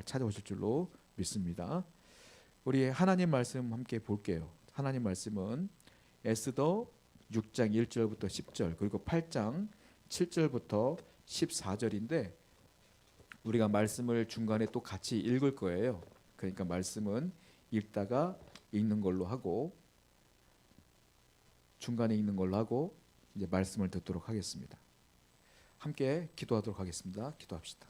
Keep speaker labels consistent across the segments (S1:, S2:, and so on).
S1: 찾아오실 줄로 믿습니다. 우리 하나님 말씀 함께 볼게요. 하나님 말씀은 에스더 6장 1절부터 10절 그리고 8장 7절부터 14절인데 우리가 말씀을 중간에 또 같이 읽을 거예요. 그러니까 말씀은 읽다가 읽는 걸로 하고 중간에 읽는 걸로 하고 이제 말씀을 듣도록 하겠습니다. 함께 기도하도록 하겠습니다. 기도합시다.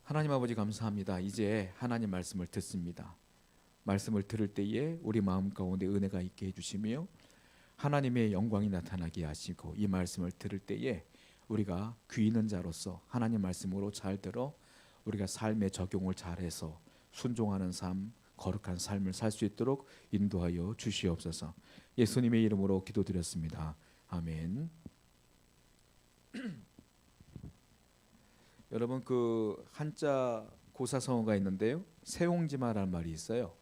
S1: 하나님 아버지 감사합니다. 이제 하나님 말씀을 듣습니다. 말씀을 들을 때에 우리 마음 가운데 은혜가 있게 해주시며 하나님의 영광이 나타나게 하시고 이 말씀을 들을 때에 우리가 귀 있는 자로서 하나님 말씀으로 잘 들어 우리가 삶의 적용을 잘해서 순종하는 삶, 거룩한 삶을 살 수 있도록 인도하여 주시옵소서. 예수님의 이름으로 기도드렸습니다. 아멘. 여러분 그 한자 고사성어가 있는데요. 세옹지마라는 말이 있어요.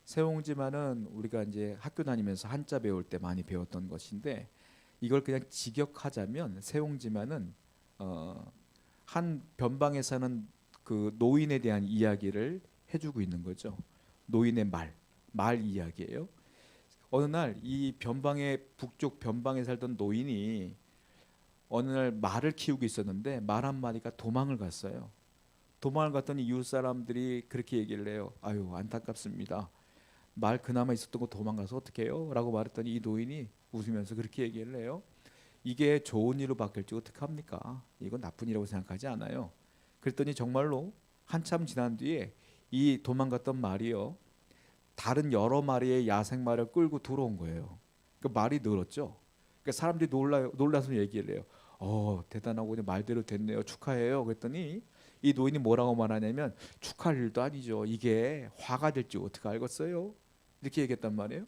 S1: 세옹지마는 우리가 이제 학교 다니면서 한자 배울 때 많이 배웠던 것인데 이걸 그냥 직역하자면 세옹지마는 한 변방에 사는 그 노인에 대한 이야기를 해주고 있는 거죠. 노인의 말 이야기예요. 어느 날 이 변방의 북쪽 변방에 살던 노인이 어느 날 말을 키우고 있었는데 말 한 마리가 도망을 갔어요. 도망을 갔더니 이웃 사람들이 그렇게 얘기를 해요. 아유 안타깝습니다. 말 그나마 있었던 거 도망가서 어떡해요? 라고 말했더니 이 노인이 웃으면서 그렇게 얘기를 해요. 이게 좋은 일로 바뀔지 어떡합니까? 이건 나쁜 일이라고 생각하지 않아요. 그랬더니 정말로 한참 지난 뒤에 이 도망갔던 말이요. 다른 여러 마리의 야생 말을 끌고 들어온 거예요. 그 말이 늘었죠. 그러니까 사람들이 놀라서 얘기를 해요. 대단하고 말대로 됐네요. 축하해요. 그랬더니 이 노인이 뭐라고 말하냐면 축하할 일도 아니죠. 이게 화가 될지 어떻게 알겠어요? 이렇게 얘기했단 말이에요.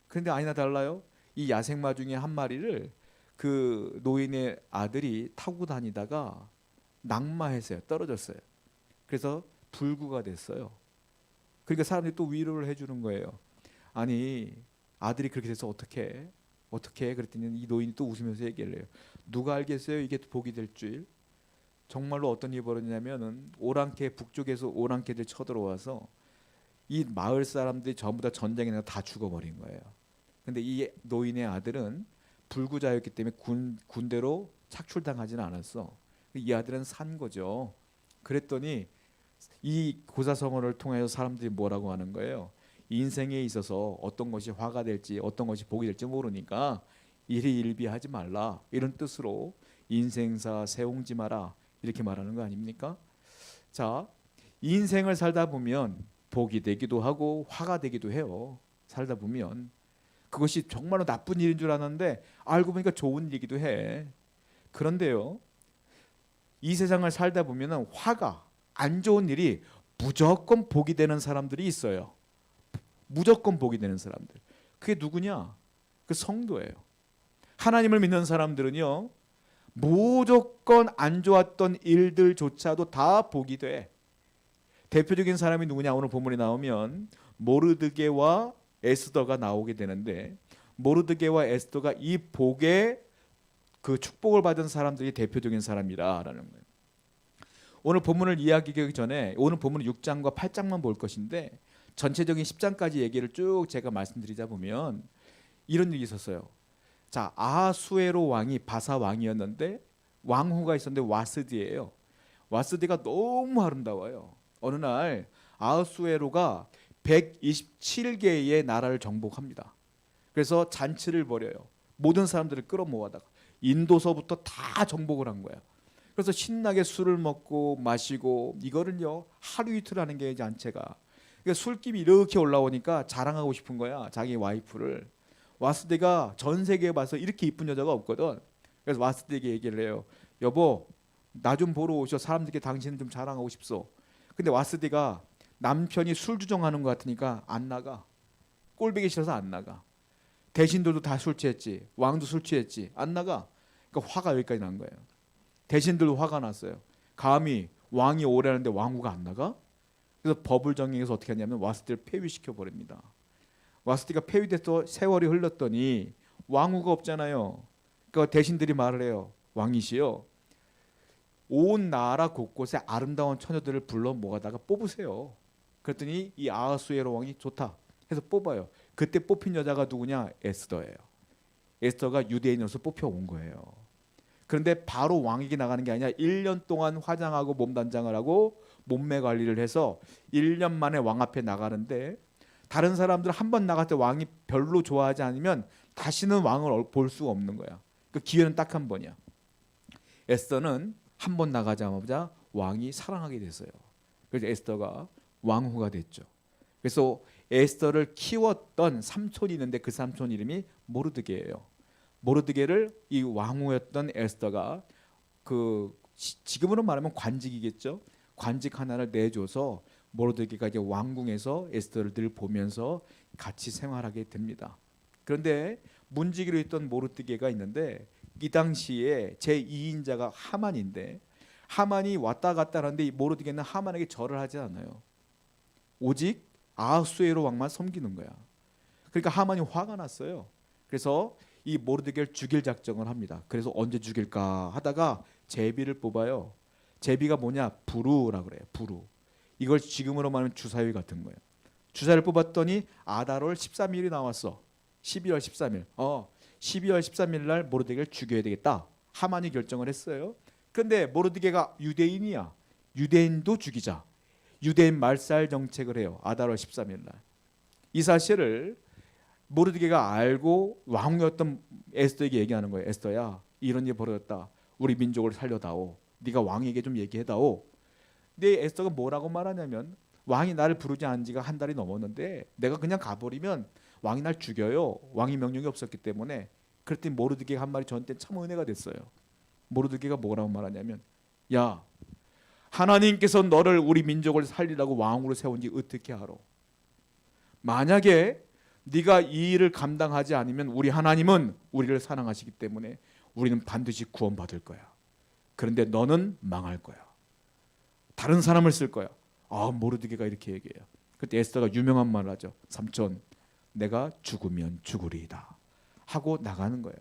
S1: 그런데 아니나 달라요. 이 야생마 중에 한 마리를 그 노인의 아들이 타고 다니다가 낙마했어요. 떨어졌어요. 그래서 불구가 됐어요. 그러니까 사람들이 또 위로를 해주는 거예요. 아니 아들이 그렇게 돼서 어떻게 그랬더니 이 노인이 또 웃으면서 얘기를 해요. 누가 알겠어요? 이게 복이 될 줄. 정말로 어떤 일이 벌어지냐면은 오랑캐 북쪽에서 오랑캐들 쳐들어와서 이 마을 사람들이 전부 다 전쟁에 나서 다 죽어버린 거예요. 근데 이 노인의 아들은 불구자였기 때문에 군대로 착출당하지는 않았어. 이 아들은 산 거죠. 그랬더니 이 고사성어를 통해서 사람들이 뭐라고 하는 거예요? 인생에 있어서 어떤 것이 화가 될지 어떤 것이 복이 될지 모르니까 일희일비하지 말라 이런 뜻으로 인생사 세옹지 마라 이렇게 말하는 거 아닙니까? 자, 인생을 살다 보면 복이 되기도 하고 화가 되기도 해요. 살다 보면 그것이 정말로 나쁜 일인 줄 아는데 알고 보니까 좋은 일이기도 해. 그런데요, 이 세상을 살다 보면 화가 안 좋은 일이 무조건 복이 되는 사람들이 있어요. 무조건 복이 되는 사람들. 그게 누구냐? 그 성도예요. 하나님을 믿는 사람들은요, 무조건 안 좋았던 일들조차도 다 복이 돼. 대표적인 사람이 누구냐? 오늘 본문에 나오면 모르드게와 에스더가 나오게 되는데 모르드게와 에스더가 이 복의 그 축복을 받은 사람들이 대표적인 사람이라는 거예요. 오늘 본문을 이야기하기 전에 오늘 본문 6장과 8장만 볼 것인데 전체적인 10장까지 얘기를 쭉 제가 말씀드리자 보면 이런 일이 있었어요. 자, 아하수에로 왕이 바사 왕이었는데 왕후가 있었는데 와스디예요. 와스디가 너무 아름다워요. 어느 날 아하수에로가 127개의 나라를 정복합니다. 그래서 잔치를 벌여요. 모든 사람들을 끌어모아다가 인도서부터 다 정복을 한 거야. 그래서 신나게 술을 먹고 마시고 이거를요 하루 이틀 하는 게 잔치가. 그러니까 술김이 이렇게 올라오니까 자랑하고 싶은 거야. 자기 와이프를. 와스디가 전 세계에 봐서 이렇게 이쁜 여자가 없거든. 그래서 와스디에게 얘기를 해요. 여보, 나 좀 보러 오셔. 사람들께 당신은 좀 자랑하고 싶소. 근데 와스디가 남편이 술 주정하는 것 같으니까 안 나가. 꼴보기 싫어서 안 나가. 대신들도 다 술 취했지. 왕도 술 취했지. 안 나가. 그러니까 화가 여기까지 난 거예요. 대신들도 화가 났어요. 감히 왕이 오라는데 왕후가 안 나가? 그래서 법을 정해서 어떻게 하냐면 와스디를 폐위시켜 버립니다. 와스디가 폐위돼서 세월이 흘렀더니 왕후가 없잖아요. 그러니까 대신들이 말을 해요. 왕이시여, 온 나라 곳곳에 아름다운 처녀들을 불러 모아다가 뽑으세요. 그랬더니 이 아하수에로 왕이 좋다 해서 뽑아요. 그때 뽑힌 여자가 누구냐? 에스더예요. 에스더가 유대인으로서 뽑혀온 거예요. 그런데 바로 왕에게 나가는 게 아니라 1년 동안 화장하고 몸단장을 하고 몸매 관리를 해서 1년 만에 왕 앞에 나가는데, 다른 사람들 한 번 나갈 때 왕이 별로 좋아하지 않으면 다시는 왕을 볼 수가 없는 거야. 그 기회는 딱 한 번이야. 에스더는 한 번 나가자마자 왕이 사랑하게 됐어요. 그래서 에스더가 왕후가 됐죠. 그래서 에스더를 키웠던 삼촌이 있는데 그 삼촌 이름이 모르드게예요. 모르드게를 이 왕후였던 에스더가 지금으로 말하면 관직이겠죠. 관직 하나를 내줘서 모르드게가 이제 왕궁에서 에스더를 늘 보면서 같이 생활하게 됩니다. 그런데 문지기로 있던 모르드게가 있는데 이 당시에 제2인자가 하만인데, 하만이 왔다 갔다 하는데 이 모르드게는 하만에게 절을 하지 않아요. 오직 아하수에로 왕만 섬기는 거야. 그러니까 하만이 화가 났어요. 그래서 이 모르드게를 죽일 작정을 합니다. 그래서 언제 죽일까 하다가 제비를 뽑아요. 제비가 뭐냐? 부루라 그래요. 부루. 이걸 지금으로 말하면 주사위 같은 거예요. 주사위를 뽑았더니 아달월 13일이 나왔어. 12월 13일. 12월 13일 날 모르드게를 죽여야 되겠다. 하만이 결정을 했어요. 그런데 모르드게가 유대인이야. 유대인도 죽이자. 유대인 말살 정책을 해요. 아달월 13일 날. 이 사실을 모르드게가 알고 왕후였던 에스더에게 얘기하는 거예요. 에스더야, 이런 일이 벌어졌다. 우리 민족을 살려다오. 네가 왕에게 좀 얘기해다오. 근데 에스더가 뭐라고 말하냐면, 왕이 나를 부르지 않은 지가 한 달이 넘었는데 내가 그냥 가버리면 왕이 날 죽여요. 왕이 명령이 없었기 때문에. 그랬더니 모르드게가 한 말이 저한테 참 은혜가 됐어요. 모르드게가 뭐라고 말하냐면, 야, 하나님께서 너를 우리 민족을 살리라고 왕으로 세운지 어떻게 알아? 만약에 네가 이 일을 감당하지 않으면 우리 하나님은 우리를 사랑하시기 때문에 우리는 반드시 구원받을 거야. 그런데 너는 망할 거야. 다른 사람을 쓸 거야. 모르드게가 이렇게 얘기해요. 그때 에스더가 유명한 말을 하죠. 삼촌, 내가 죽으면 죽으리이다 하고 나가는 거예요.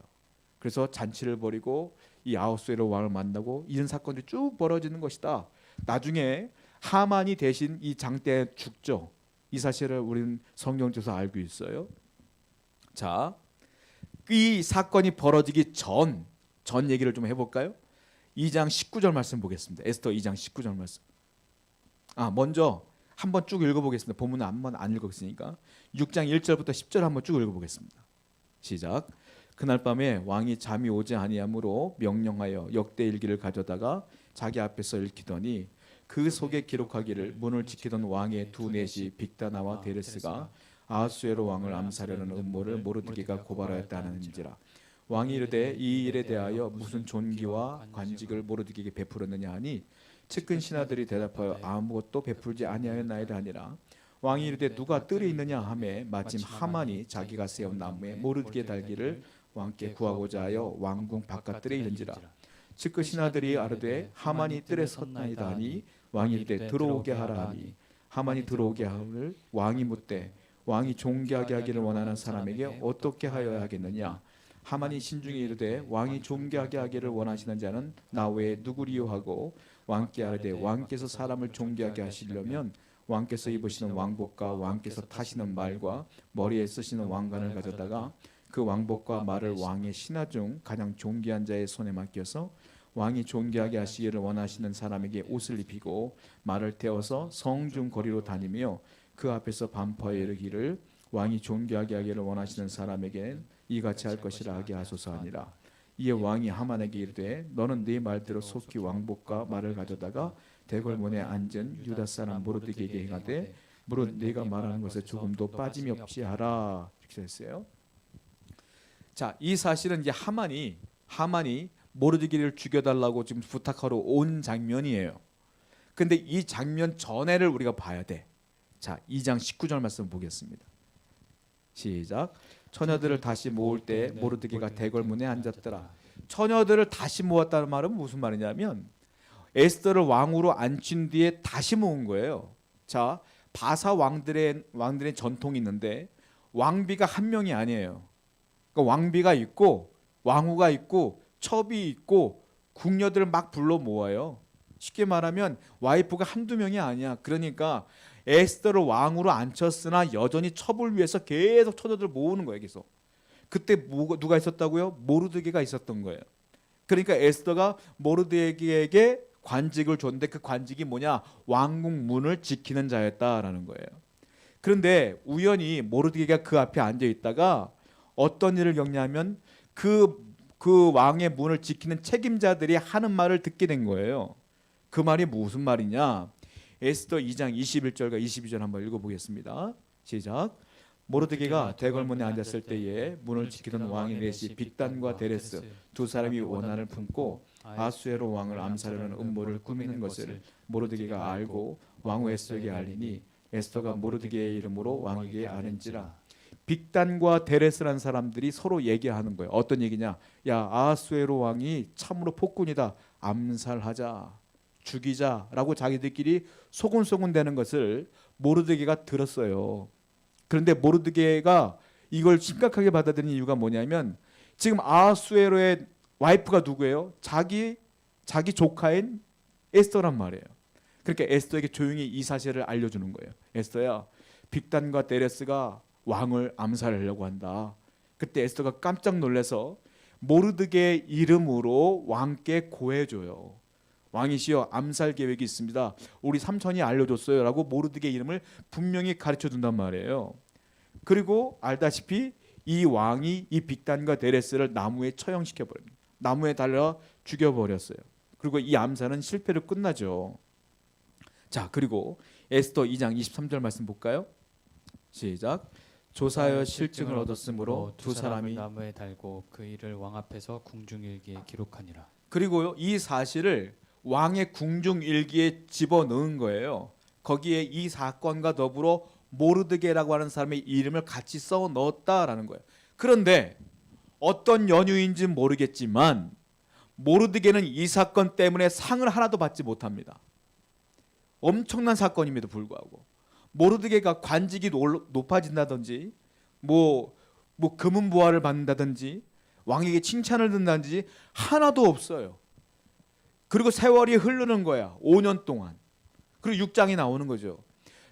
S1: 그래서 잔치를 벌이고 이 아하수에로 왕을 만나고 이런 사건들이 쭉 벌어지는 것이다. 나중에 하만이 대신 이 장대에 죽죠. 이 사실을 우리는 성경에서 알고 있어요. 자, 이 사건이 벌어지기 전 얘기를 좀 해볼까요? 2장 19절 말씀 보겠습니다. 에스더 2장 19절 말씀. 먼저 한번 쭉 읽어보겠습니다. 본문은 한번 안 읽었으니까 6장 1절부터 10절 한번 쭉 읽어보겠습니다. 시작. 그날 밤에 왕이 잠이 오지 아니하므로 명령하여 역대 일기를 가져다가 자기 앞에서 읽히더니 그 속에 기록하기를 문을 지키던 왕의 두 넷이 빅다나와 데레스가 아하수에로 왕을 암살하려는 음모를 모르드게가 고발하였다는지라. 왕이 이르되 이 일에 대하여 무슨 존귀와 관직을 모르드게에게 베풀었느냐 하니 측근 신하들이 대답하여 아무것도 베풀지 아니하였나이다 하니라. 왕이 이르되 누가 뜰에 있느냐 하매 마침 하만이 자기가 세운 나무에 모르드게 달기를 왕께 구하고자 하여 왕궁 바깥 뜰에 이른지라. 측근 신하들이 아르되 하만이 뜰에 섰나이다 하니 왕이 이르되 들어오게 하라 하니 하만이 들어오게 하를 왕이 묻되 왕이 존귀하게 하기를 원하는 사람에게 어떻게 하여야 하겠느냐. 하만이 신중에 이르되 왕이 존귀하게 하기를 원하시는 자는 나 외에 누구리요 하고 왕께 아뢰되 왕께서 사람을 존귀하게 하시려면 왕께서 입으시는 왕복과 왕께서 타시는 말과 머리에 쓰시는 왕관을 가져다가 그 왕복과 말을 왕의 신하 중 가장 존귀한 자의 손에 맡겨서 왕이 존귀하게 하시기를 원하시는 사람에게 옷을 입히고 말을 태워서 성중 거리로 다니며 그 앞에서 반포하여 이르기를 왕이 존귀하게 하기를 원하시는 사람에게 이같이 할 것이라 하게 하소서 하니라. 이에 왕이 하만에게 이르되 너는 네 말대로 속히 왕복과 말을 가져다가 대궐문에 앉은 유다 사람 모르드게에게 행하되 무릇 네가 말하는 것에 조금도 빠짐이 없이 하라. 이렇게 했어요. 자, 이 사실은 이제 하만이 모르드게를 죽여달라고 지금 부탁하러 온 장면이에요. 근데 이 장면 전에를 우리가 봐야 돼. 자, 2장 19절 말씀 보겠습니다. 시작. 처녀들을 다시 모을 때 모르드게가 대궐문에 앉았더라. 처녀들을 다시 모았다는 말은 무슨 말이냐면 에스더를 왕으로 앉힌 뒤에 다시 모은 거예요. 자, 바사 왕들의 전통이 있는데 왕비가 한 명이 아니에요. 그러니까 왕비가 있고 왕후가 있고 첩이 있고 궁녀들을 막 불러 모아요. 쉽게 말하면 와이프가 한두 명이 아니야. 그러니까 에스더를 왕으로 앉혔으나 여전히 첩을 위해서 계속 처자들 모으는 거예요. 계속. 그때 누가 있었다고요? 모르드게가 있었던 거예요. 그러니까 에스더가 모르드게에게 관직을 줬는데 그 관직이 뭐냐? 왕궁 문을 지키는 자였다라는 거예요. 그런데 우연히 모르드게가 그 앞에 앉아 있다가 어떤 일을 겪냐면 그 왕의 문을 지키는 책임자들이 하는 말을 듣게 된 거예요. 그 말이 무슨 말이냐? 에스더 2장 21절과 22절 한번 읽어보겠습니다. 시작. 모르드게가 대궐문에 앉았을 때에 문을 지키던 왕의 넷이 빅단과 데레스 두 사람이 원한을 품고 아수에로 왕을 암살하는 음모를 꾸미는 것을 모르드게가 알고 왕후 에스더에게 알리니 에스더가 모르드게의 이름으로 왕에게 아는지라. 빅단과 데레스라는 사람들이 서로 얘기하는 거예요. 어떤 얘기냐? 야, 아수에로 왕이 참으로 폭군이다. 암살하자. 죽이자라고 자기들끼리 소곤소곤 되는 것을 모르드게가 들었어요. 그런데 모르드게가 이걸 심각하게 받아들이는 이유가 뭐냐면 지금 아하수에로의 와이프가 누구예요? 자기 조카인 에스더란 말이에요. 그러니까 에스더에게 조용히 이 사실을 알려주는 거예요. 에스더야, 빅단과 데레스가 왕을 암살하려고 한다. 그때 에스더가 깜짝 놀라서 모르드게의 이름으로 왕께 고해줘요. 왕이시여, 암살 계획이 있습니다. 우리 삼촌이 알려줬어요 라고 모르드게 이름을 분명히 가르쳐준단 말이에요. 그리고 알다시피 이 왕이 이 빅단과 데레스를 나무에 처형시켜버립니다. 나무에 달려 죽여버렸어요. 그리고 이 암살은 실패로 끝나죠. 자, 그리고 에스더 2장 23절 말씀 볼까요? 시작. 조사하여 실증을 얻었으므로 두 사람이
S2: 나무에 달고 그 일을 왕 앞에서 궁중일기에 기록하니라.
S1: 그리고요, 이 사실을 왕의 궁중일기에 집어넣은 거예요. 거기에 이 사건과 더불어 모르드게라고 하는 사람의 이름을 같이 써 넣었다라는 거예요. 그런데 어떤 연유인지 모르겠지만 모르드게는 이 사건 때문에 상을 하나도 받지 못합니다. 엄청난 사건임에도 불구하고 모르드게가 관직이 높아진다든지 뭐 금은 부하를 받는다든지 왕에게 칭찬을 듣는다든지 하나도 없어요. 그리고 세월이 흐르는 거야. 5년 동안. 그리고 6장이 나오는 거죠.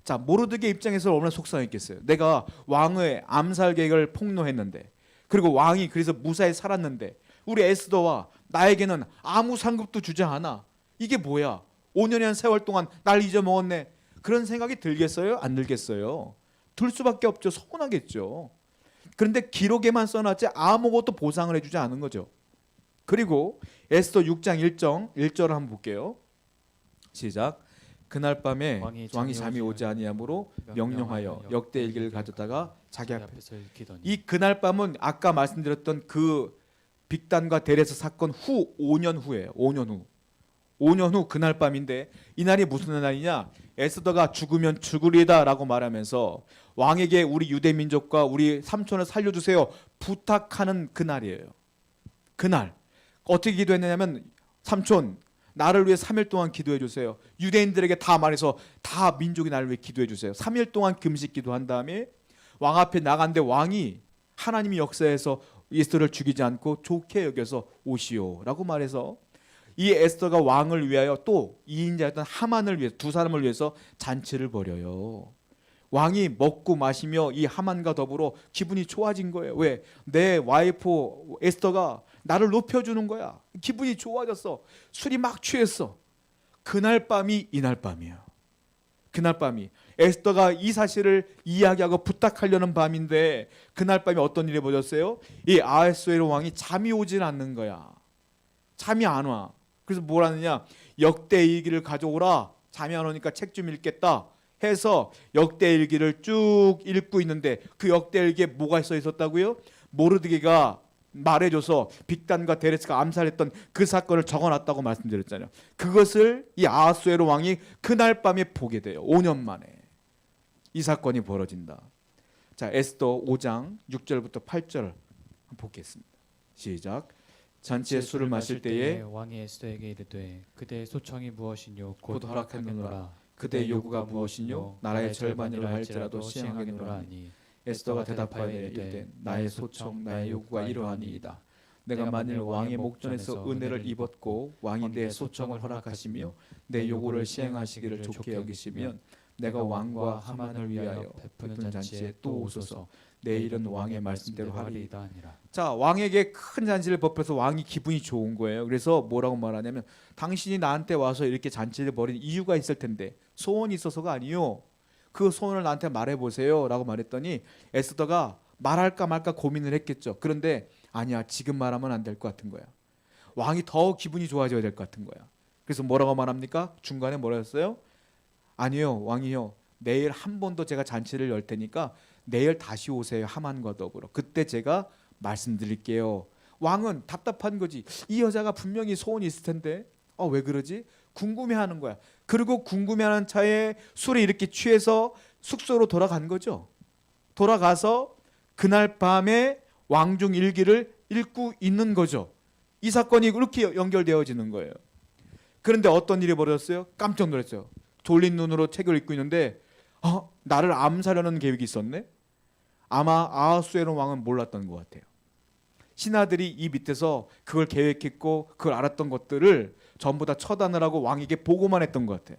S1: 자, 모르드게 입장에서 얼마나 속상했겠어요. 내가 왕의 암살 계획을 폭로했는데, 그리고 왕이 그래서 무사히 살았는데 우리 에스더와 나에게는 아무 상급도 주지 않아. 이게 뭐야? 5년이란 세월 동안 날 잊어먹었네. 그런 생각이 들겠어요? 안 들겠어요? 들 수밖에 없죠. 서운하겠죠. 그런데 기록에만 써놨지 아무것도 보상을 해주지 않은 거죠. 그리고 에스더 6장 1절을 한번 볼게요. 시작. 그날 밤에 왕이 잠이 오지 아니하므로 명령하여 역대 일기를 가져다가 자기 앞에서 읽히더니. 이 그날 밤은 아까 말씀드렸던 그 빅단과 데레스 사건 후 5년 후예요. 5년 후 그날 밤인데 이날이 무슨 날이냐? 에스더가 죽으면 죽으리다라고 말하면서 왕에게 우리 유대 민족과 우리 삼촌을 살려주세요 부탁하는 그날이에요. 그날 어떻게 기도했느냐면 삼촌 나를 위해 3일 동안 기도해 주세요. 유대인들에게 다 말해서 다 민족이 나를 위해 기도해 주세요. 3일 동안 금식 기도한 다음에 왕 앞에 나간데 왕이 하나님이 역사해서 에스더를 죽이지 않고 좋게 여겨서 오시오라고 말해서 이 에스더가 왕을 위하여 또 2인자였던 하만을 위해서 두 사람을 위해서 잔치를 벌여요. 왕이 먹고 마시며 이 하만과 더불어 기분이 좋아진 거예요. 왜? 내 와이프 에스더가 나를 높여주는 거야. 기분이 좋아졌어. 술이 막 취했어. 그날 밤이 이날 밤이에요. 그날 밤이 에스더가 이 사실을 이야기하고 부탁하려는 밤인데 그날 밤에 어떤 일이 벌어졌어요? 이 아하수에로 왕이 잠이 오질 않는 거야. 잠이 안 와. 그래서 뭘 하느냐? 역대일기를 가져오라. 잠이 안 오니까 책 좀 읽겠다 해서 역대일기를 쭉 읽고 있는데 그 역대일기에 뭐가 써 있었다고요? 모르드게가 말해줘서 빅단과 데레스가 암살했던 그 사건을 적어놨다고 말씀드렸잖아요. 그것을 이 아하수에로 왕이 그날 밤에 보게 돼요. 5년 만에 이 사건이 벌어진다. 자, 에스더 5장 6절부터 8절 보겠습니다. 시작. 잔치에 술을 마실 때에
S2: 왕이 에스더에게 이르되 그대의 소청이 무엇이뇨
S1: 곧 허락하겠노라. 그대의 요구가 무엇이뇨 나라의 절반이라 할지라도 시행하겠노라 하니 에스더가 대답하여 이르되 나의 소청 나의 요구가 이러하니이다. 내가 만일 왕의 목전에서 은혜를 입었고 왕이 내 소청을 허락하시며 내 요구를 시행하시기를 좋게 여기시면 내가 왕과 하만을 위하여 베푸는 잔치에 또 오소서. 내일은 왕의 말씀대로 하리이다
S2: 아니라.
S1: 자, 왕에게 큰 잔치를 베풀어서 왕이 기분이 좋은 거예요. 그래서 뭐라고 말하냐면 당신이 나한테 와서 이렇게 잔치를 벌인 이유가 있을 텐데 소원이 있어서가 아니요. 그 소원을 나한테 말해보세요 라고 말했더니 에스더가 말할까 말까 고민을 했겠죠. 그런데 아니야, 지금 말하면 안 될 것 같은 거야. 왕이 더 기분이 좋아져야 될 것 같은 거야. 그래서 뭐라고 말합니까? 중간에 뭐라 했어요? 아니요, 왕이요, 내일 한 번 더 제가 잔치를 열 테니까 내일 다시 오세요, 하만과 더불어. 그때 제가 말씀드릴게요. 왕은 답답한 거지. 이 여자가 분명히 소원이 있을 텐데 왜 그러지? 궁금해하는 거야. 그리고 궁금해하는 차에 술에 이렇게 취해서 숙소로 돌아간 거죠. 돌아가서 그날 밤에 왕중 일기를 읽고 있는 거죠. 이 사건이 그렇게 연결되어지는 거예요. 그런데 어떤 일이 벌어졌어요? 깜짝 놀랐어요. 졸린 눈으로 책을 읽고 있는데 나를 암살하려는 계획이 있었네? 아마 아하수에론 왕은 몰랐던 것 같아요. 신하들이 이 밑에서 그걸 계획했고 그걸 알았던 것들을 전부 다 처단을 하고 왕에게 보고만 했던 것 같아요.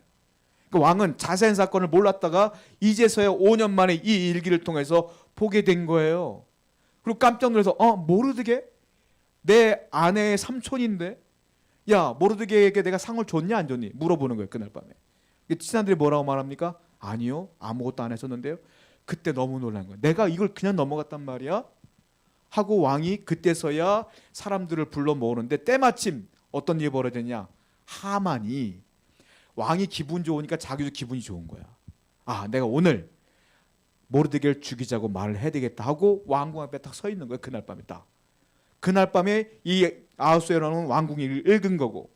S1: 그 왕은 자세한 사건을 몰랐다가 이제서야 5년 만에 이 일기를 통해서 보게 된 거예요. 그리고 깜짝 놀라서 모르드게? 내 아내의 삼촌인데? 야, 모르드게에게 내가 상을 줬냐 안 줬니? 물어보는 거예요, 그날 밤에. 신하들이 뭐라고 말합니까? 아니요, 아무것도 안 했었는데요. 그때 너무 놀란 거예요. 내가 이걸 그냥 넘어갔단 말이야? 하고 왕이 그때서야 사람들을 불러 모으는데 때마침 어떤 일이 벌어졌냐? 하만이 왕이 기분 좋으니까 자기도 기분이 좋은 거야. 내가 오늘 모르드게를 죽이자고 말을 해야 되겠다 하고 왕궁 앞에 딱 서 있는 거예요. 그날 밤에 딱. 그날 밤에 이 아하수에로는 왕궁이 읽은 거고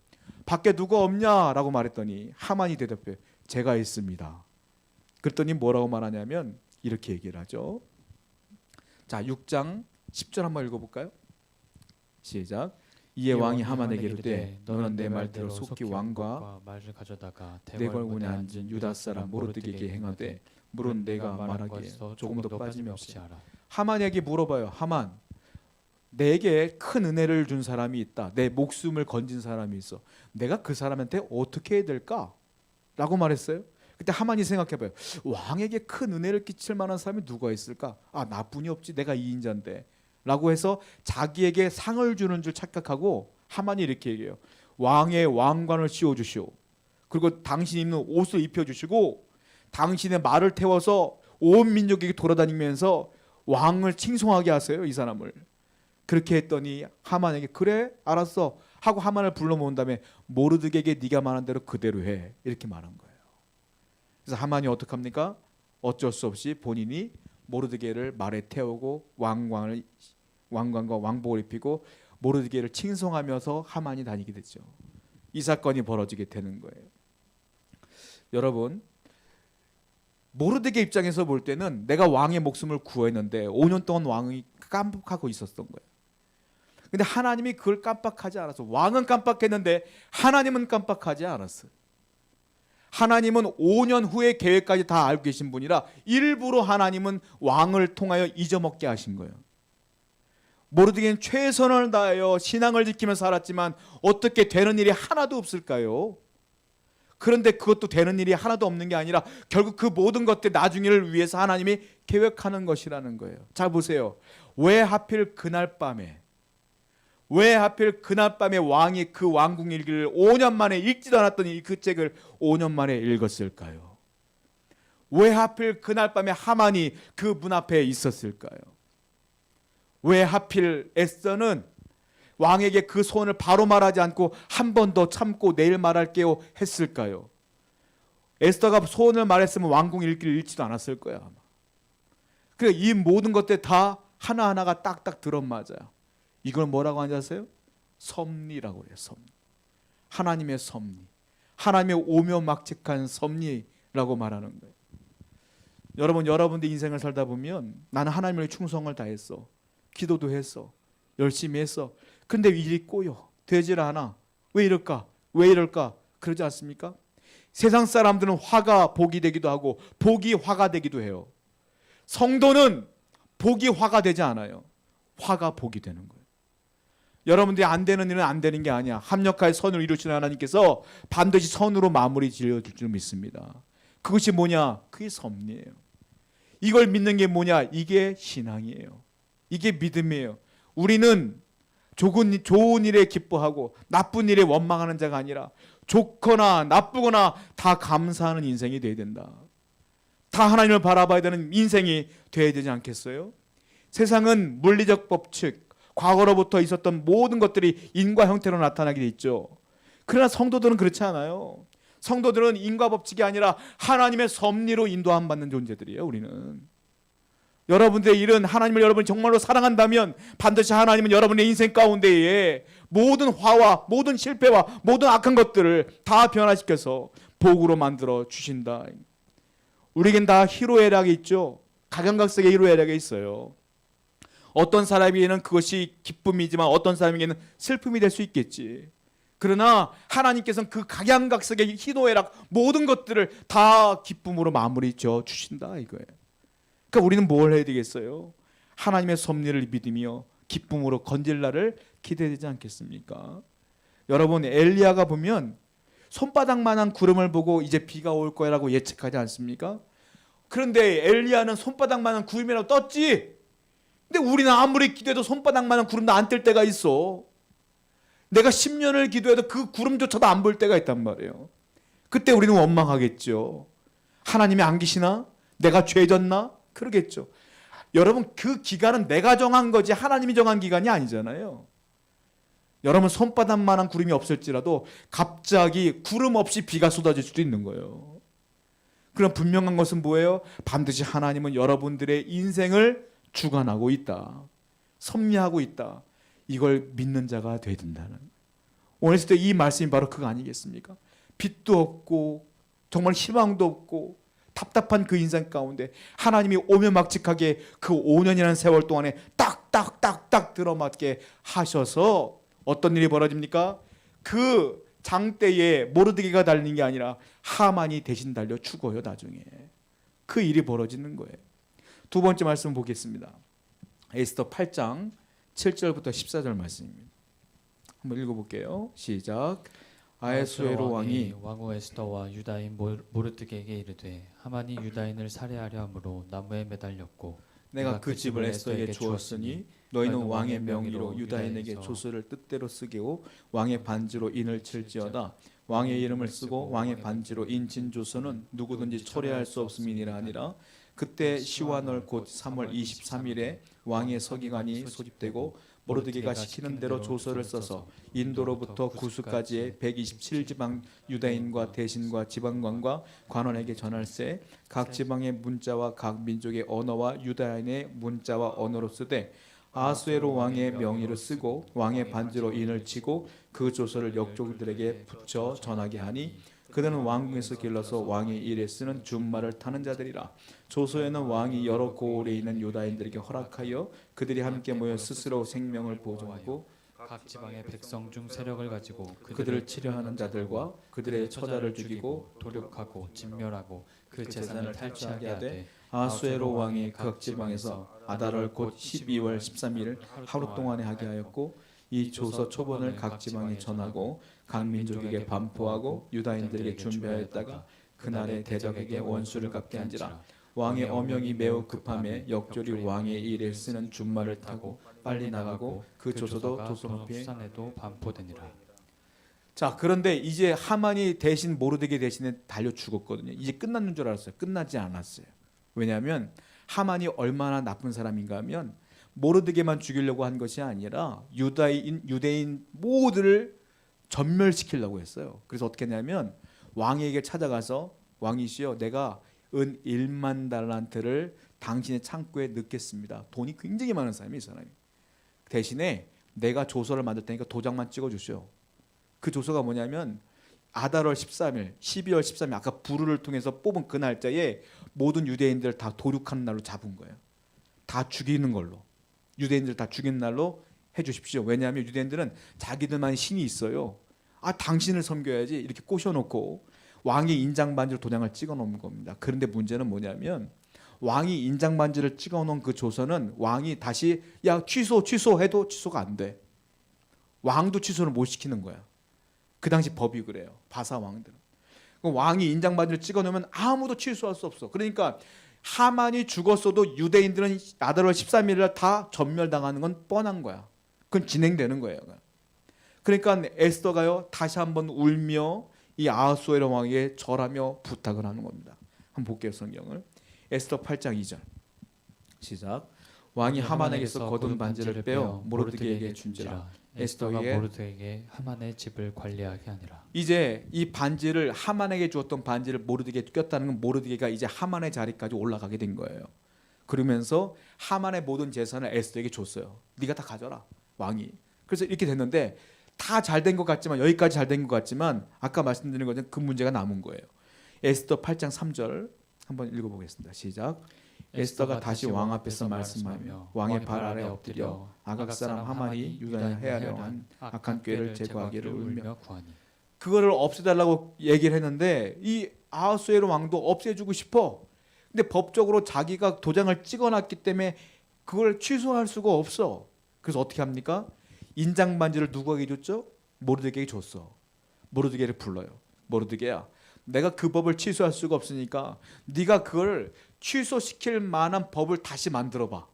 S1: 밖에 누가 없냐라고 말했더니 하만이 대답해 제가 있습니다. 그랬더니 뭐라고 말하냐면 이렇게 얘기를 하죠. 자, 6장 10절 한번 읽어볼까요? 시작. 이에 왕이 하만에게 이르되 너는 내 말대로 속히 왕과
S2: 말을 가져다가
S1: 대궐문에 앉은 유다 사람 모르드게에게 행하되 물은 내가 말하기에 조금도 빠짐없이 하라. 하만에게 물어봐요. 하만, 내게 큰 은혜를 준 사람이 있다. 내 목숨을 건진 사람이 있어. 내가 그 사람한테 어떻게 해야 될까? 라고 말했어요. 그때 하만이 생각해봐요. 왕에게 큰 은혜를 끼칠 만한 사람이 누가 있을까? 나뿐이 없지. 내가 2인자인데. 라고 해서 자기에게 상을 주는 줄 착각하고 하만이 이렇게 얘기해요. 왕의 왕관을 씌워주시오. 그리고 당신 입는 옷을 입혀주시고 당신의 말을 태워서 온 민족에게 돌아다니면서 왕을 칭송하게 하세요. 이 사람을. 그렇게 했더니 하만에게 그래 알았어 하고 하만을 불러 모은 다음에 모르드게에게 네가 말한 대로 그대로 해. 이렇게 말한 거예요. 그래서 하만이 어떡합니까? 어쩔 수 없이 본인이 모르드게를 말에 태우고 왕관과 왕복을 입히고 모르드게를 칭송하면서 하만이 다니게 됐죠. 이 사건이 벌어지게 되는 거예요. 여러분, 모르드게 입장에서 볼 때는 내가 왕의 목숨을 구했는데 5년 동안 왕이 깜빡하고 있었던 거예요. 근데 하나님이 그걸 깜빡하지 않았어. 왕은 깜빡했는데 하나님은 깜빡하지 않았어요. 하나님은 5년 후의 계획까지 다 알고 계신 분이라 일부러 하나님은 왕을 통하여 잊어먹게 하신 거예요. 모르드게는 최선을 다하여 신앙을 지키면서 살았지만 어떻게 되는 일이 하나도 없을까요? 그런데 그것도 되는 일이 하나도 없는 게 아니라 결국 그 모든 것들 나중에를 위해서 하나님이 계획하는 것이라는 거예요. 잘 보세요. 왜 하필 그날 밤에 왕이 그 왕궁 일기를 5년 만에 읽지도 않았더니 그 책을 5년 만에 읽었을까요? 왜 하필 그날 밤에 하만이 그 문 앞에 있었을까요? 왜 하필 에스더는 왕에게 그 소원을 바로 말하지 않고 한 번 더 참고 내일 말할게요 했을까요? 에스더가 소원을 말했으면 왕궁 일기를 읽지도 않았을 거야 아마. 그래, 이 모든 것들 다 하나하나가 딱딱 들어맞아요. 이걸 뭐라고 하는지 아세요? 섭리라고 그래요. 섭리. 하나님의 섭리. 하나님의 오묘막측한 섭리라고 말하는 거예요. 여러분, 여러분들 인생을 살다 보면 나는 하나님을 충성을 다했어. 기도도 했어. 열심히 했어. 근데 일이 꼬여. 되질 않아. 왜 이럴까? 왜 이럴까? 그러지 않습니까? 세상 사람들은 화가 복이 되기도 하고 복이 화가 되기도 해요. 성도는 복이 화가 되지 않아요. 화가 복이 되는 거예요. 여러분들이 안 되는 일은 안 되는 게 아니야. 합력하여 선을 이루시는 하나님께서 반드시 선으로 마무리 지어줄 줄 믿습니다. 그것이 뭐냐? 그게 섭리예요. 이걸 믿는 게 뭐냐? 이게 신앙이에요. 이게 믿음이에요. 우리는 좋은 일에 기뻐하고 나쁜 일에 원망하는 자가 아니라 좋거나 나쁘거나 다 감사하는 인생이 되어야 된다. 다 하나님을 바라봐야 되는 인생이 되어야 되지 않겠어요? 세상은 물리적 법칙, 과거로부터 있었던 모든 것들이 인과 형태로 나타나게 돼 있죠. 그러나 성도들은 그렇지 않아요. 성도들은 인과 법칙이 아니라 하나님의 섭리로 인도함 받는 존재들이에요. 우리는 여러분들의 일은 하나님을 여러분이 정말로 사랑한다면 반드시 하나님은 여러분의 인생 가운데에 모든 화와 모든 실패와 모든 악한 것들을 다 변화시켜서 복으로 만들어 주신다. 우리에겐 다 희로애락이 있죠. 각양각색의 희로애락이 있어요. 어떤 사람에게는 그것이 기쁨이지만 어떤 사람에게는 슬픔이 될 수 있겠지. 그러나 하나님께서는 그 각양각색의 희노애락 모든 것들을 다 기쁨으로 마무리 지어 주신다 이거예요. 그러니까 우리는 뭘 해야 되겠어요? 하나님의 섭리를 믿으며 기쁨으로 건질 날을 기대되지 않겠습니까? 여러분 엘리야가 보면 손바닥만한 구름을 보고 이제 비가 올 거라고 예측하지 않습니까? 그런데 엘리야는 손바닥만한 구름이라고 떴지. 근데 우리는 아무리 기도해도 손바닥만한 구름도 안 뜰 때가 있어. 내가 10년을 기도해도 그 구름조차도 안 볼 때가 있단 말이에요. 그때 우리는 원망하겠죠. 하나님이 안 계시나? 내가 죄졌나? 그러겠죠. 여러분 그 기간은 내가 정한 거지 하나님이 정한 기간이 아니잖아요. 여러분 손바닥만한 구름이 없을지라도 갑자기 구름 없이 비가 쏟아질 수도 있는 거예요. 그럼 분명한 것은 뭐예요? 반드시 하나님은 여러분들의 인생을 주관하고 있다. 섭리하고 있다. 이걸 믿는 자가 되어야 된다는. 오늘 때 이 말씀이 바로 그거 아니겠습니까? 빛도 없고 정말 희망도 없고 답답한 그 인생 가운데 하나님이 오면막직하게 그 5년이라는 세월 동안에 딱딱딱딱 들어맞게 하셔서 어떤 일이 벌어집니까? 그 장대에 모르드게가 달리는 게 아니라 하만이 대신 달려 죽어요. 나중에 그 일이 벌어지는 거예요. 두 번째 말씀 보겠습니다. 에스더 8장 7절부터 14절 말씀입니다. 한번 읽어볼게요. 시작. 아하수에로 왕이
S2: 왕후 에스더와 유다인 모르드게에게 이르되 하만이 유다인을 살해하려 함으로 나무에 매달렸고
S1: 내가 그 집을 에스더에게 주었으니 너희는 왕의 명의로 유다인에게 조서를 뜻대로 쓰게오 왕의 반지로 인을 칠지어다. 왕의 이름을 쓰고 왕의 반지로 인친 조서는 누구든지 초래할 수 없음이니라 하니라. 그때 시와널 곧 3월 23일에 왕의 서기관이 소집되고 모르드게가 시키는 대로 조서를 써서 인도로부터 구스까지의 127지방 유다인과 대신과 지방관과 관원에게 전할세. 각 지방의 문자와 각 민족의 언어와 유다인의 문자와 언어로 쓰되 아하수에로 왕의 명의로 쓰고 왕의 반지로 인을 치고 그 조서를 역족들에게 붙여 전하게 하니 그들은 왕궁에서 길러서 왕의 일에 쓰는 준말을 타는 자들이라. 조서에는 왕이 여러 고을에 있는 유다인들에게 허락하여 그들이 함께 모여 스스로 생명을 보존하고
S2: 각 지방의 백성 중 세력을 가지고
S1: 그들을 치려하는 자들과 그들의 처자를 죽이고
S2: 도륙하고 진멸하고 그 재산을 탈취하게 하되
S1: 아하수에로 왕이 각 지방에서 아달월 곧 12월 13일 하루 동안에 하게 하였고 이 조서 초본을 각 지방에 전하고 각 민족에게 반포하고 유다인들에게 준비하였다가 그날에 대적에게 원수를 갚게 한지라. 왕의 어명이 매우 급함에 역졸이 왕의 일에 쓰는 준말을 타고 빨리 나가고 그 조서도 조선업에
S2: 수산에도 반포되니라.
S1: 자, 그런데 이제 하만이 대신 모르드게 대신에 달려 죽었거든요. 이제 끝났는 줄 알았어요. 끝나지 않았어요. 왜냐하면 하만이 얼마나 나쁜 사람인가 하면 모르드게만 죽이려고 한 것이 아니라 유대인 모두를 전멸시키려고 했어요. 그래서 어떻게 했냐면 왕에게 찾아가서 왕이시여 내가 은 1만 달란트를 당신의 창고에 넣겠습니다. 돈이 굉장히 많은 사람이 이 사람이. 대신에 내가 조서를 만들 테니까 도장만 찍어주시오. 그 조서가 뭐냐면 아달월 13일 12월 13일 아까 부르를 통해서 뽑은 그 날짜에 모든 유대인들을 다 도륙하는 날로 잡은 거예요. 다 죽이는 걸로. 유대인들 다 죽이는 날로 해주십시오. 왜냐하면 유대인들은 자기들만의 신이 있어요. 아 당신을 섬겨야지 이렇게 꼬셔놓고 왕이 인장반지로 도장을 찍어놓은 겁니다. 그런데 문제는 뭐냐면 왕이 인장반지를 찍어놓은 그 조서는 왕이 다시 야 취소해도 취소가 안 돼. 왕도 취소를 못 시키는 거야. 그 당시 법이 그래요. 바사 왕들은. 왕이 인장 반지를 찍어 놓으면 아무도 취소할 수 없어. 그러니까 하만이 죽었어도 유대인들은 아달월 13일날 다 전멸당하는 건 뻔한 거야. 그건 진행되는 거예요. 그러니까 에스더가요 다시 한번 울며 이 아하수에로 왕에게 절하며 부탁을 하는 겁니다. 한번 볼게요 성경을. 에스더 8장 2절 시작. 왕이 하만에게서 거둔 반지를 빼어 모르드게에게 준지라.
S2: 에스더가
S1: 에스더에게
S2: 모르드게에게 하만의 집을 관리하게 하니라.
S1: 이제 이 반지를 하만에게 주었던 반지를 모르드게에 꼈다는 건 모르드게가 이제 하만의 자리까지 올라가게 된 거예요. 그러면서 하만의 모든 재산을 에스더에게 줬어요. 네가 다 가져라 왕이. 그래서 이렇게 됐는데 다 잘 된 것 같지만 여기까지 잘 된 것 같지만 아까 말씀드린 것은 그 문제가 남은 거예요. 에스더 8장 3절 한번 읽어보겠습니다. 시작. 에스더가 다시 왕 앞에서 말씀하며 왕의 발 아래 엎드려 아각 사람 하만이 유다에 해하려 한 악한 꾀를 제거하기를 울며
S2: 구하니.
S1: 그거를 없애달라고 얘기를 했는데 이 아하수에로 왕도 없애주고 싶어. 근데 법적으로 자기가 도장을 찍어놨기 때문에 그걸 취소할 수가 없어. 그래서 어떻게 합니까? 인장 반지를 누구에게 줬죠? 모르드게에게 줬어. 모르드게를 불러요. 모르드게야, 내가 그 법을 취소할 수가 없으니까 네가 그걸 취소시킬 만한 법을 다시 만들어봐.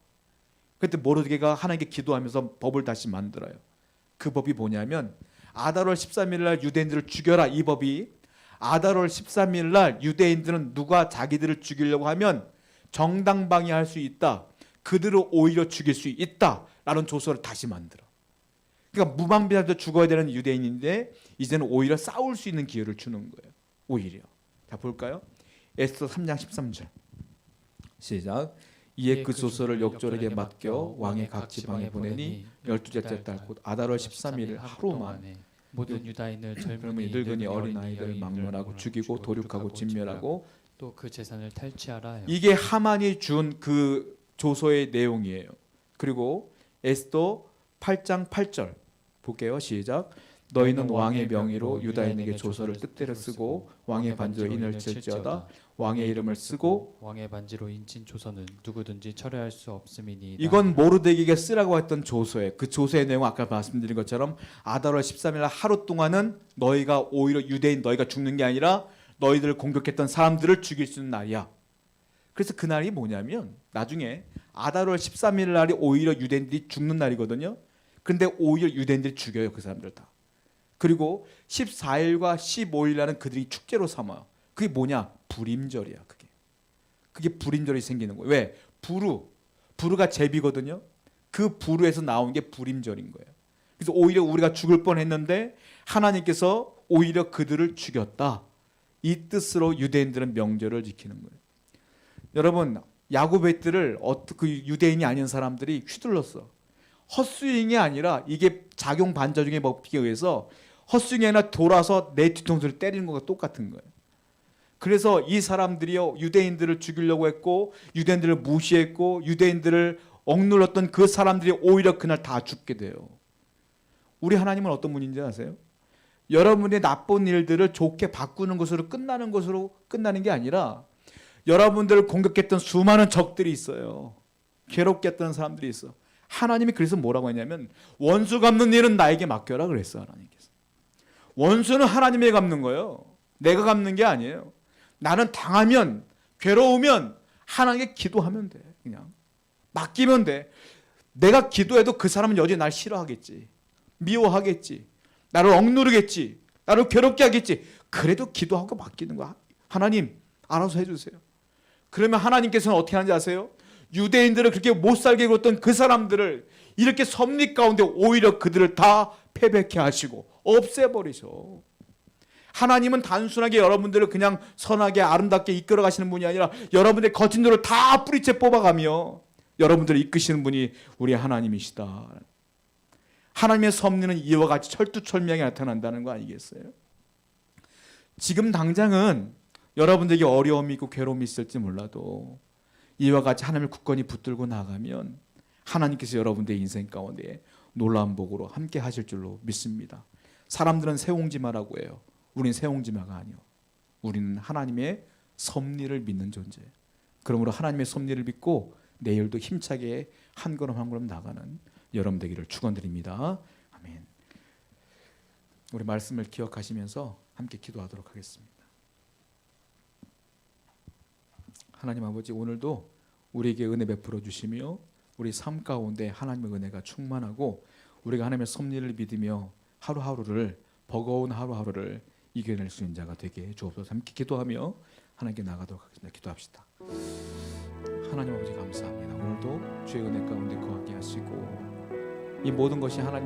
S1: 그때 모르드게가 하나님께 기도하면서 법을 다시 만들어요. 그 법이 뭐냐면 아달월 13일 날 유대인들을 죽여라. 이 법이 아달월 13일 날 유대인들은 누가 자기들을 죽이려고 하면 정당방위할 수 있다. 그들을 오히려 죽일 수 있다라는 조서를 다시 만들어. 그러니까 무방비한테 죽어야 되는 유대인인데 이제는 오히려 싸울 수 있는 기회를 주는 거예요. 오히려. 자 볼까요? 에스더 3장 13절 시작. 이에 그 조서를 역졸에게 맡겨 왕의 각 지방에 보내니 12째 달 곧 아달월 13일 하루만
S2: 모든 유다인을
S1: 젊은이 늙은이 어린아이들 막론하고 죽이고 도륙하고 진멸하고
S2: 또 그 재산을 탈취하라 하여.
S1: 이게 하만이 준 그 조서의 내용이에요. 그리고 에스더 8장 8절 볼게요. 시작. 너희는 왕의 명의로 유다인에게 조서를 뜻대로 쓰고 왕의 반지로 인을 칠지어다. 왕의 이름을 쓰고
S2: 왕의 반지로 인친 조서는 누구든지 철회할 수 없음이니.
S1: 이건 모르드게에게 쓰라고 했던 조서예요. 그 조서의 내용은 아까 말씀드린 것처럼 아달월 13일 하루 동안은 너희가 오히려 유대인 너희가 죽는 게 아니라 너희들을 공격했던 사람들을 죽일 수 있는 날이야. 그래서 그 날이 뭐냐면 나중에 아달월 13일 날이 오히려 유대인들이 죽는 날이거든요. 근데 오히려 유대인들이 죽여요. 그 사람들 다. 그리고 14일과 15일 날은 그들이 축제로 삼아요. 그게 뭐냐? 불임절이야. 그게 불임절이 생기는 거예요. 왜? 부르가 제비거든요. 그 부르에서 나온 게 불임절인 거예요. 그래서 오히려 우리가 죽을 뻔했는데 하나님께서 오히려 그들을 죽였다. 이 뜻으로 유대인들은 명절을 지키는 거예요. 여러분 야곱의 뜰을 그 유대인이 아닌 사람들이 휘둘렀어. 헛스윙이 아니라 이게 작용 반작용의 법칙에 의해서 헛스윙이 아니라 돌아서 내 뒤통수를 때리는 것과 똑같은 거예요. 그래서 이 사람들이요 유대인들을 죽이려고 했고 유대인들을 무시했고 유대인들을 억눌렀던 그 사람들이 오히려 그날 다 죽게 돼요. 우리 하나님은 어떤 분인지 아세요? 여러분의 나쁜 일들을 좋게 바꾸는 것으로 끝나는 게 아니라 여러분들을 공격했던 수많은 적들이 있어요. 괴롭게 했던 사람들이 있어. 하나님이 그래서 뭐라고 했냐면 원수 갚는 일은 나에게 맡겨라 그랬어. 하나님께서. 원수는 하나님이 갚는 거예요. 내가 갚는 게 아니에요. 나는 당하면 괴로우면 하나님께 기도하면 돼. 그냥 맡기면 돼. 내가 기도해도 그 사람은 여전히 날 싫어하겠지. 미워하겠지. 나를 억누르겠지. 나를 괴롭게 하겠지. 그래도 기도하고 맡기는 거야. 하나님 알아서 해주세요. 그러면 하나님께서는 어떻게 하는지 아세요? 유대인들을 그렇게 못살게 굴었던 그 사람들을 이렇게 섭리 가운데 오히려 그들을 다 패배케 하시고 없애버리셔. 하나님은 단순하게 여러분들을 그냥 선하게 아름답게 이끌어 가시는 분이 아니라 여러분의 거친 돌을 다 뿌리째 뽑아가며 여러분들을 이끄시는 분이 우리 하나님이시다. 하나님의 섭리는 이와 같이 철두철미하게 나타난다는 거 아니겠어요? 지금 당장은 여러분들에게 어려움이 있고 괴로움이 있을지 몰라도 이와 같이 하나님을 굳건히 붙들고 나가면 하나님께서 여러분들의 인생 가운데 놀라운 복으로 함께 하실 줄로 믿습니다. 사람들은 새옹지마라고 해요. 우리는 새옹지마가 아니요. 우리는 하나님의 섭리를 믿는 존재. 그러므로 하나님의 섭리를 믿고 내일도 힘차게 한 걸음 한 걸음 나가는 여러분 되기를 축원드립니다. 아멘. 우리 말씀을 기억하시면서 함께 기도하도록 하겠습니다. 하나님 아버지, 오늘도 우리에게 은혜 베풀어 주시며 우리 삶 가운데 하나님의 은혜가 충만하고 우리가 하나님의 섭리를 믿으며 하루하루를, 버거운 하루하루를 이겨낼 수 있는 자가 되게 해 주옵소서. 함께 기도하며 하나님께 나가도록 하겠습니다. 기도합시다. 하나님 아버지 감사합니다. 오늘도 주의 은혜 가운데 거하게 하시고 이 모든 것이 하나님